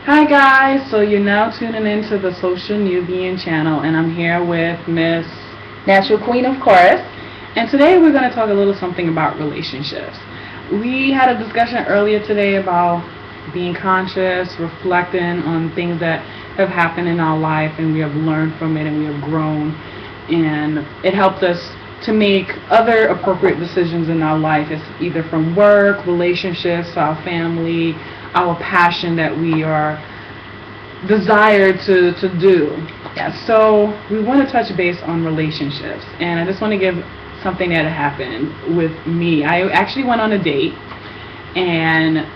Hi guys, so you're now tuning into the Social Nubian channel, and I'm here with Miss NaturalQueenofCoarse. And today we're going to talk a little something about relationships. We had a discussion earlier today about being conscious, reflecting on things that have happened in our life, and we have learned from it and we have grown, and it helped us to make other appropriate decisions in our life. It's either from work, relationships, our family, our passion that we are desired to do. Yes. So we want to touch base on relationships, and I just want to give something that happened with me. I actually went on a date, and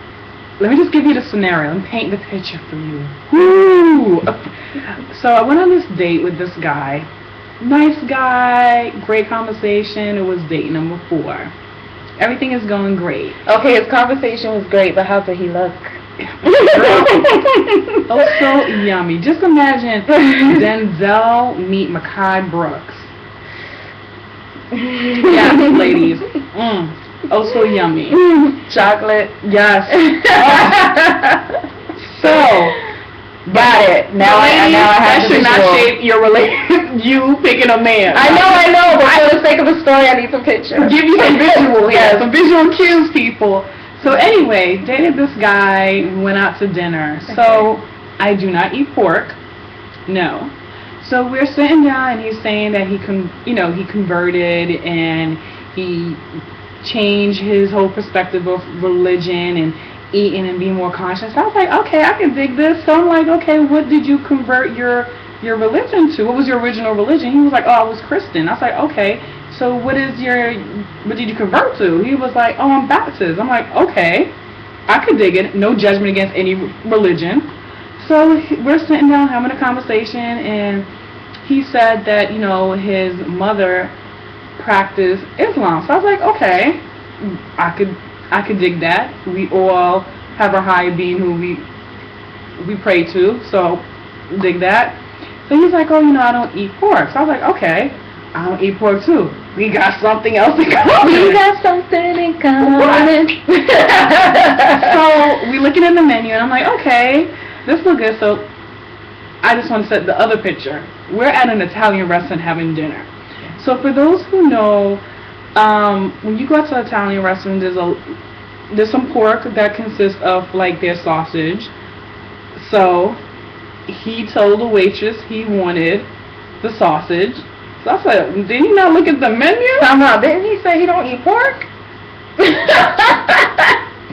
let me just give you the scenario and paint the picture for you. Woo! So I went on this date with this guy. Nice guy, great conversation. It was date number 4. Everything is going great. Okay, his conversation was great, but how did he look? Oh, so yummy. Just imagine Denzel meet Mekhi Brooks. Yes, ladies. Oh, so yummy. Chocolate. Yes. So, got it. Now I have that to should not shape your you picking a man. I know, but for the sake of the story, I need some pictures. Give you some visual, some visual cues, people. So anyway, dated this guy, went out to dinner. So I do not eat pork. No. So we're sitting down, and he's saying that he converted and he changed his whole perspective of religion and eating and being more conscious. I was like, okay, I can dig this. So I'm like, okay, what did you convert your religion to? What was your original religion? He was like, oh, I was Christian. I was like, okay, so what did you convert to? He was like, oh, I'm Baptist. I'm like, okay, I could dig it. No judgment against any religion. So we're sitting down having a conversation, and he said that, his mother practiced Islam. So I was like, okay, I could dig that. We all have a higher being who we pray to, so dig that. So he's like, oh, I don't eat pork. So I was like, okay, I don't eat pork too. We got something else in common. We got something in common. So we looking at the menu, and I'm like, okay, this looks good. So I just want to set the other picture. We're at an Italian restaurant having dinner. So for those who know, when you go out to an Italian restaurant, there's some pork that consists of like their sausage. So he told the waitress he wanted the sausage. So I said, did he not look at the menu? Didn't he say he don't eat pork?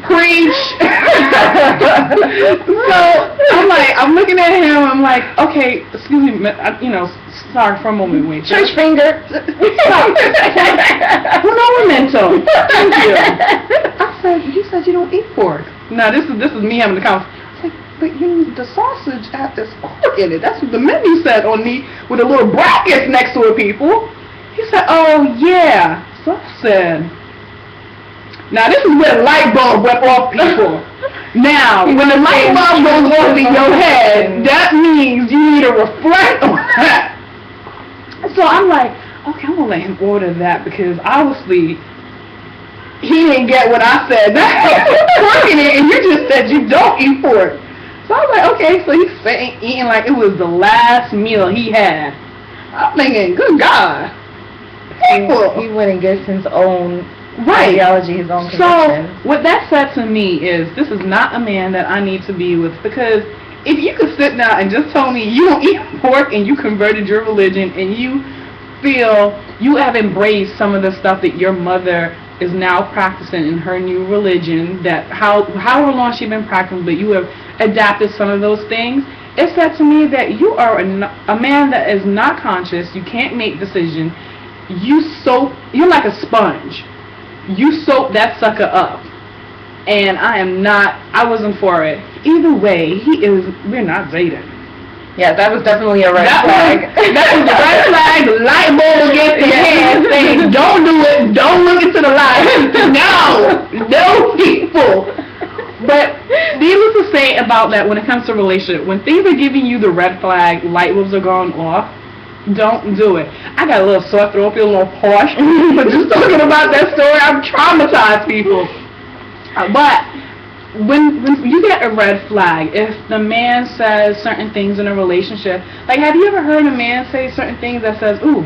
Preach. So I'm looking at him. I'm like, okay, excuse me, sorry for a moment, wait. Church finger. Stop. Un momento. Thank you. I said, you said you don't eat pork. Now this is me having the conversation. I was like, but the sausage has pork in it. That's what the menu said with a little brackets next to it, people. He said, oh yeah. So I said, now this is where the light bulb went off, people. Now, when the light bulb goes off in your head, that means you need to reflect on that. So I'm like, okay, I'm going to let him order that, because obviously he didn't get what I said. That's pork in it, and you just said you don't eat pork. So I was like, okay, so he's eating like it was the last meal he had. I'm thinking, good God. People. He went against his own right. ideology, his own conviction. So what that said to me is, this is not a man that I need to be with, because if you could sit down and just tell me you don't eat pork and you converted your religion and you feel you have embraced some of the stuff that your mother is now practicing in her new religion, that however long she's been practicing, but you have adapted some of those things, it said to me that you are a man that is not conscious. You can't make decisions. You're like a sponge. You soak that sucker up. And I wasn't for it. Either way, we're not dating. Yeah, that was definitely a red flag. That was a red flag. The light bulb against your hand saying, don't do it. Don't look into the light. No people. But needless to say about that, when it comes to relationship, when things are giving you the red flag, light bulbs are going off, don't do it. I got a little sore throat, feel a little harsh, but just talking about that story, I'm traumatized, people. But when you get a red flag, if the man says certain things in a relationship, like, have you ever heard a man say certain things that says, ooh,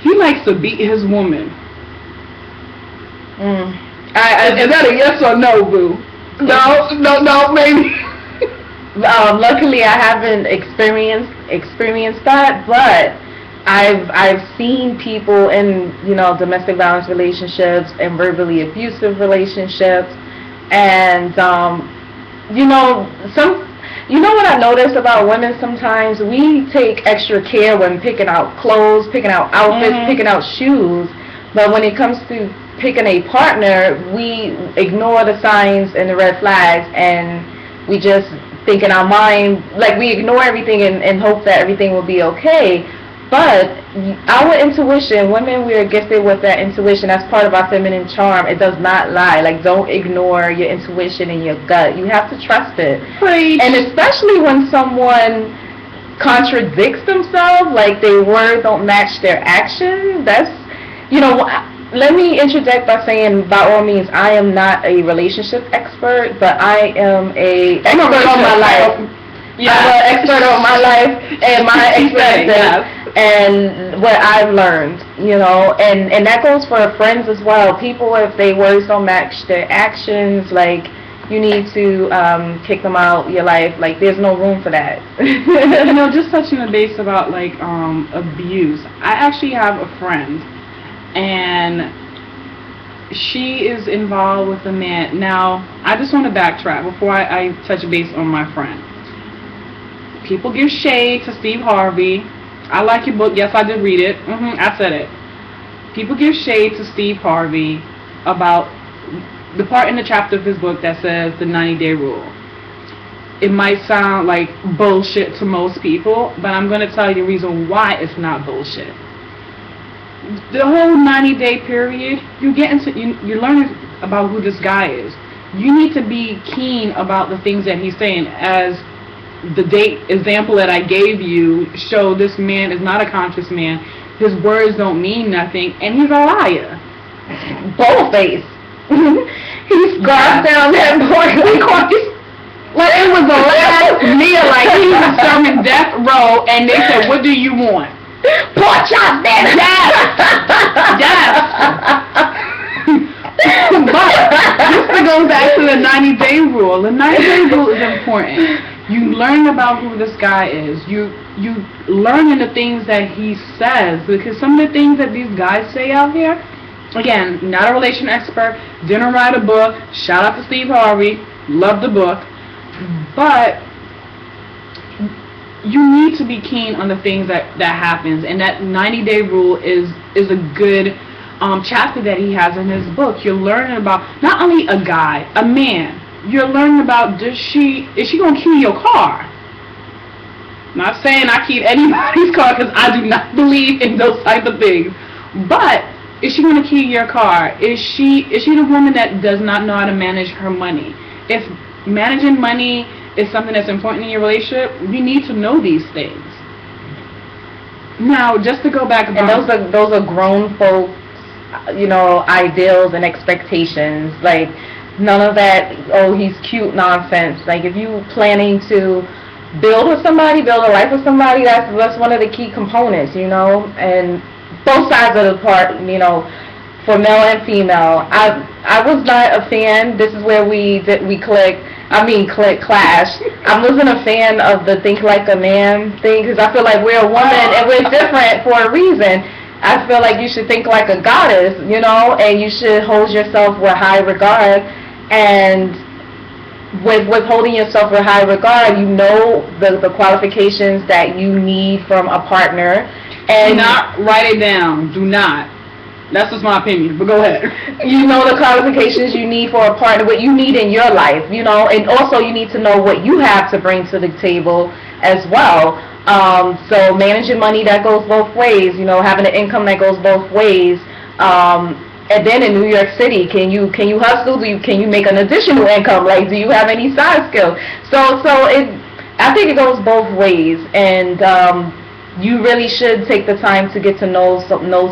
he likes to beat his woman? Is that a yes or no, boo? No, maybe. Luckily, I haven't experienced that, but I've seen people in, you know, domestic violence relationships and verbally abusive relationships, and you know what I noticed about women, sometimes we take extra care when picking out clothes, picking out outfits, picking out shoes, but when it comes to picking a partner, we ignore the signs and the red flags, and we just think in our mind, like, we ignore everything and hope that everything will be okay. But our intuition, women, we are gifted with that intuition. That's part of our feminine charm. It does not lie. Like, don't ignore your intuition and your gut. You have to trust it. Preach. And especially when someone contradicts themselves, like their words don't match their action, that's, you know, let me interject by saying, by all means, I am not a relationship expert, but I am a expert on my life. Yeah. I'm an expert on my life and my experiences and what I've learned, you know, and that goes for friends as well. People, if their words don't match their actions, like, you need to kick them out of your life. Like, there's no room for that. You know, just touching the base about, like, abuse. I actually have a friend, and she is involved with a man. Now, I just want to backtrack before I touch base on my friend. People give shade to Steve Harvey. I like your book. Yes, I did read it. I said it. People give shade to Steve Harvey about the part in the chapter of his book that says the 90-day rule. It might sound like bullshit to most people, but I'm going to tell you the reason why it's not bullshit. The whole 90-day period, you're learning about who this guy is. You need to be keen about the things that he's saying. As the date example that I gave you show, this man is not a conscious man. His words don't mean nothing, and he's a liar. Boldface. He scarfed down that boy. Like, it was the last meal. Like, he was serving death row, and they said, "What do you want?" Pork chops, man. Yes. But just to go back to the 90-day rule, the 90-day rule is important. You learn about who this guy is. You learn the things that he says, because some of the things that these guys say out here, again, not a relation expert, didn't write a book. Shout out to Steve Harvey, love the book, but you need to be keen on the things that happens, and that 90-day rule is a good chapter that he has in his book. You're learning about not only a guy, a man. You're learning about, is she gonna key your car? Not saying I keep anybody's car, because I do not believe in those type of things. But is she gonna key your car? Is she the woman that does not know how to manage her money? If managing money is something that's important in your relationship, you need to know these things. Now, just to go back about, and those are grown folks, you know, ideals and expectations. Like, none of that, oh, he's cute nonsense. Like, if you planning to build with somebody, build a life with somebody, that's one of the key components, you know. And both sides of the part, you know, for male and female. I was not a fan. This is where we clash. I wasn't a fan of the think like a man thing, because I feel like we're a woman and we're different for a reason. I feel like you should think like a goddess, you know, and you should hold yourself with high regard. And with holding yourself with high regard, you know the qualifications that you need from a partner. And do not write it down. Do not. That's just my opinion, but go ahead. You know the qualifications you need for a partner, what you need in your life, you know, and also you need to know what you have to bring to the table as well. So managing money, that goes both ways, you know, having an income that goes both ways. And then in New York City, can you hustle? Can you make an additional income? Like, do you have any side skill? So I think it goes both ways, and you really should take the time to get to know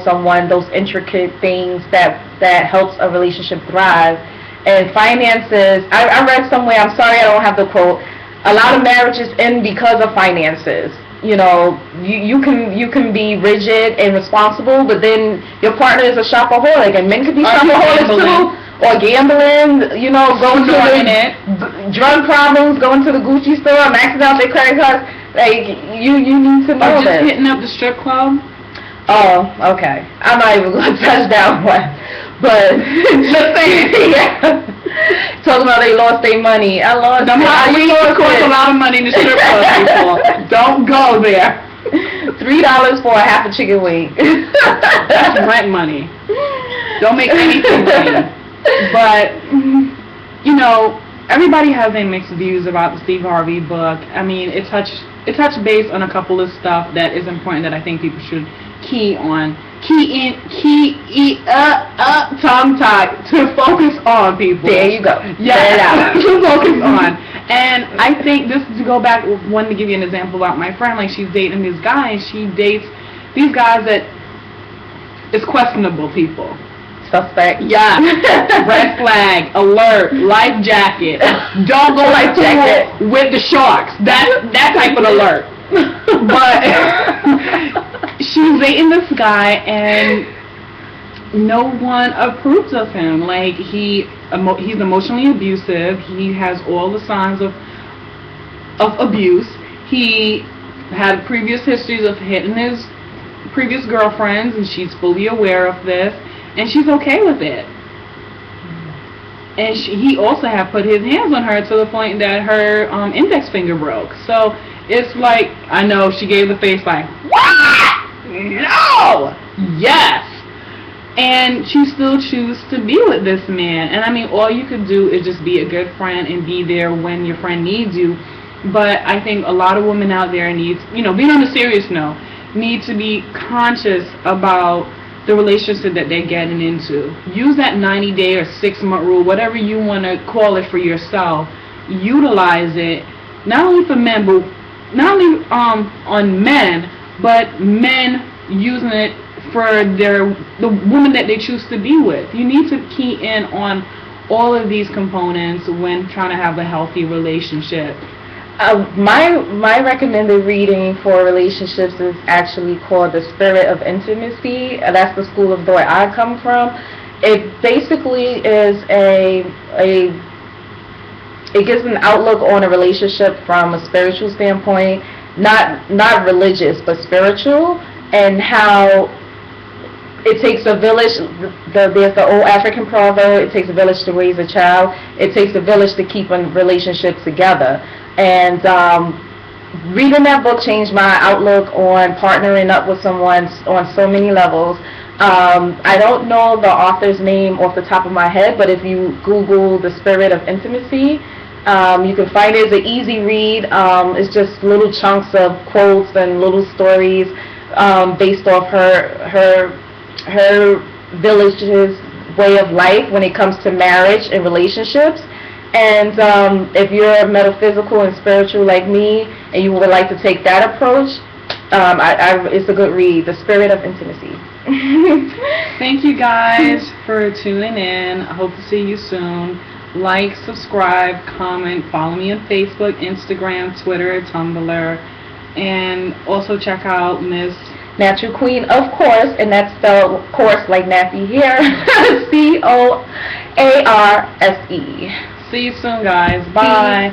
someone, those intricate things that helps a relationship thrive. And finances, I read somewhere, I'm sorry I don't have the quote, a lot of marriages end because of finances. You know, you can be rigid and responsible, but then your partner is a shopaholic, and men can be shopaholics too, or gambling, you know, going to the drug problems, going to the Gucci store, maxing out their credit cards. Like, you need to know or just this. hitting up the strip club. Oh, okay. I'm not even going to touch that one. But, just saying, yeah. Talking about they lost their money. I lost it. It costs a lot of money in the strip club, people. Don't go there. $3 for a half a chicken wing. That's rent money. Don't make anything money. But, you know, everybody has their mixed views about the Steve Harvey book. I mean, it touched base on a couple of stuff that is important that I think people should tongue tied, to focus on, people. There you go. Yeah, to focus on. And I think this, to go back, wanted to give you an example about my friend. Like, she's dating this guy, and she dates these guys that is questionable, people. Suspect. Yeah. Red flag, alert, life jacket. Don't go life jacket with the sharks. That type of alert. But she's dating this guy, and no one approves of him. Like, he's emotionally abusive. He has all the signs of abuse. He had previous histories of hitting his previous girlfriends, and she's fully aware of this, and she's okay with it. And he also had put his hands on her to the point that her index finger broke. So it's like, I know she gave the face like, what? No! Yes! And she still chooses to be with this man. And I mean, all you could do is just be a good friend and be there when your friend needs you. But I think a lot of women out there need, you know, being on a serious note, need to be conscious about the relationship that they're getting into. Use that 90-day or 6-month rule, whatever you want to call it for yourself. Utilize it, not only for men, but not only on men, but men using it for the woman that they choose to be with. You need to key in on all of these components when trying to have a healthy relationship. My recommended reading for relationships is actually called The Spirit of Intimacy. That's the school of thought I come from. It basically is it gives an outlook on a relationship from a spiritual standpoint, not religious, but spiritual, and how it takes a village. There's the old African proverb, it takes a village to raise a child. It takes a village to keep a relationship together. And reading that book changed my outlook on partnering up with someone on so many levels. I don't know the author's name off the top of my head, but if you Google The Spirit of Intimacy, you can find it. It's an easy read. It's just little chunks of quotes and little stories based off her village's way of life when it comes to marriage and relationships. And if you're metaphysical and spiritual like me, and you would like to take that approach, it's a good read, The Spirit of Intimacy. Thank you guys for tuning in. I hope to see you soon. Like, subscribe, comment, follow me on Facebook, Instagram, Twitter, Tumblr, and also check out Miss NaturalQueenofCoarse, and that's spelled course like nappy hair. COARSE. See you soon, guys. Bye.